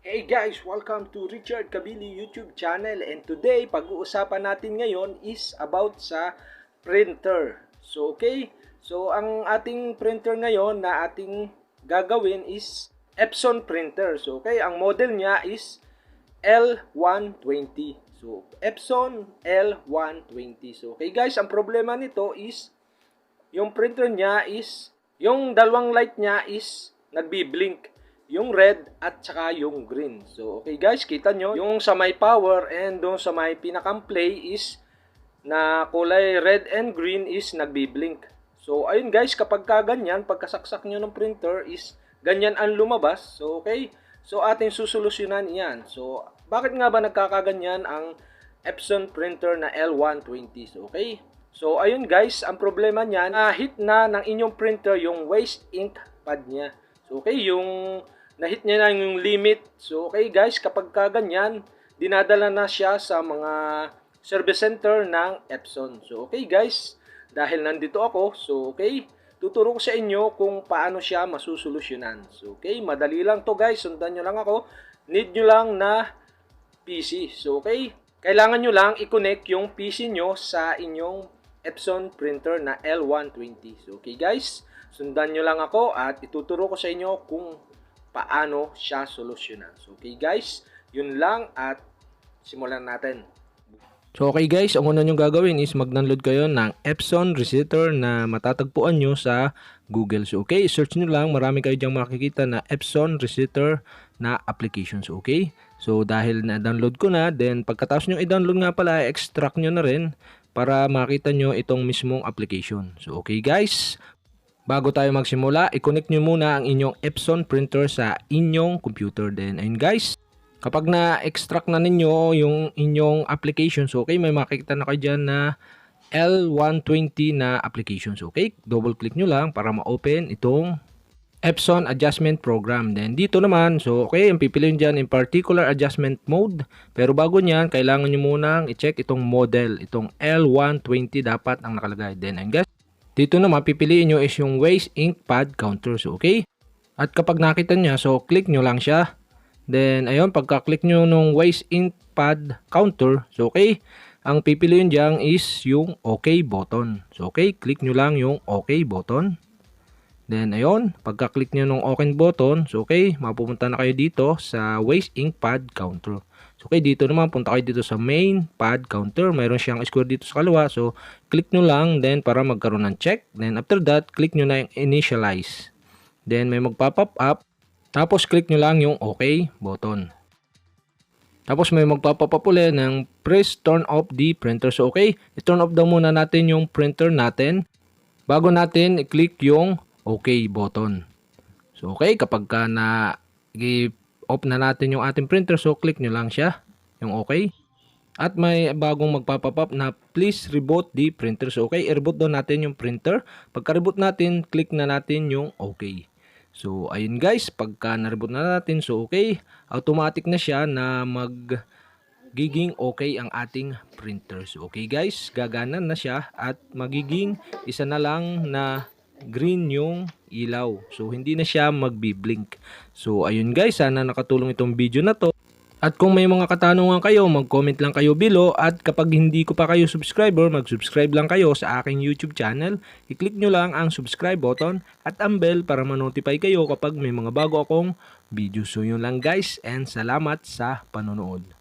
Hey guys, welcome to Richard Cabile YouTube channel, and today pag-uusapan natin ngayon is about sa printer. So ang ating printer ngayon na ating gagawin is Epson printer. So ang model niya is L120. So Epson L120. So guys, ang problema nito is yung printer niya is yung dalawang light niya is nagbi-blink, yung red at saka yung green. So guys, kita nyo yung sa may power and doon sa may pinakang play is na kulay red and green is nagbi-blink. So ayun guys, kapag ganyan, pagkasaksak nyo ng printer is ganyan ang lumabas. So so ating susolusyonan yan. So bakit nga ba nagkakaganyan ang Epson printer na L120? So ayun guys, ang problema niyan, hit na ng inyong printer yung waste ink pad niya. So yung na-hit niya na yung limit. So guys, kapag ganyan, dinadala na siya sa mga service center ng Epson. So guys, dahil nandito ako, so tuturo ko sa inyo kung paano siya masusolusyonan. So madali lang to guys, sundan nyo lang ako. Need nyo lang na PC. So kailangan nyo lang i-connect yung PC nyo sa inyong Epson printer na L120. So guys, sundan nyo lang ako at ituturo ko sa inyo kung paano siya solusyonan. So guys, yun lang at simulan natin. So guys, ang una nyo gagawin is mag-download kayo ng Epson Resetter na matatagpuan nyo sa Google. So search nyo lang, marami kayo dyang makikita na Epson Resetter na applications. So dahil na-download ko na, then pagkatapos nyo i-download nga pala, extract nyo na rin para makita nyo itong mismong application. So guys, bago tayo magsimula, i-connect nyo muna ang inyong Epson printer sa inyong computer. Then ayun guys, kapag na-extract na ninyo yung inyong application, so may makikita na kayo dyan na L120 na application. So double click nyo lang para ma-open itong Epson Adjustment Program. Then dito naman, so ang pipiliin dyan in particular adjustment mode. Pero bago nyan, kailangan nyo munang i-check itong model. Itong L120 dapat ang nakalagay. Then ayun guys, dito naman pipiliin nyo is yung waste ink pad counter. So at kapag nakita nyo, so click nyo lang siya. Then ayun, pagka-click nyo nung waste ink pad counter, so ang pipiliin dyan is yung OK button. So click nyo lang yung OK button. Then ayun, pagka-click nyo nung OK button, so mapupunta na kayo dito sa waste ink pad counter. So dito naman, punta kayo dito sa main pad counter. Mayroon siyang square dito sa kaliwa. So click nyo lang then para magkaroon ng check. Then after that, click nyo na yung initialize. Then may magpa-pop up. Tapos click nyo lang yung OK button. Tapos may magpa-pop up ulit ng press turn off the printer. So i-turn off daw muna natin yung printer natin bago natin i-click yung OK button. So kapag i-off na natin yung ating printer, so click nyo lang siya, yung OK. At may bagong magpa-pop up na please reboot the printer. So i-reboot daw natin yung printer. Pagka-reboot natin, click na natin yung OK. So ayun guys, pagka na-reboot na natin, so automatic na siya na magiging okay ang ating printer. So guys, gagana na siya at magiging isa na lang na green yung ilaw. So hindi na siya magbi-blink. So ayun guys, sana nakatulong itong video na to. At kung may mga katanungan kayo, mag-comment lang kayo below. At kapag hindi ko pa kayo subscriber, mag-subscribe lang kayo sa aking YouTube channel. I-click nyo lang ang subscribe button at ang bell para ma-notify kayo kapag may mga bago akong video. So yun lang guys, and salamat sa panonood.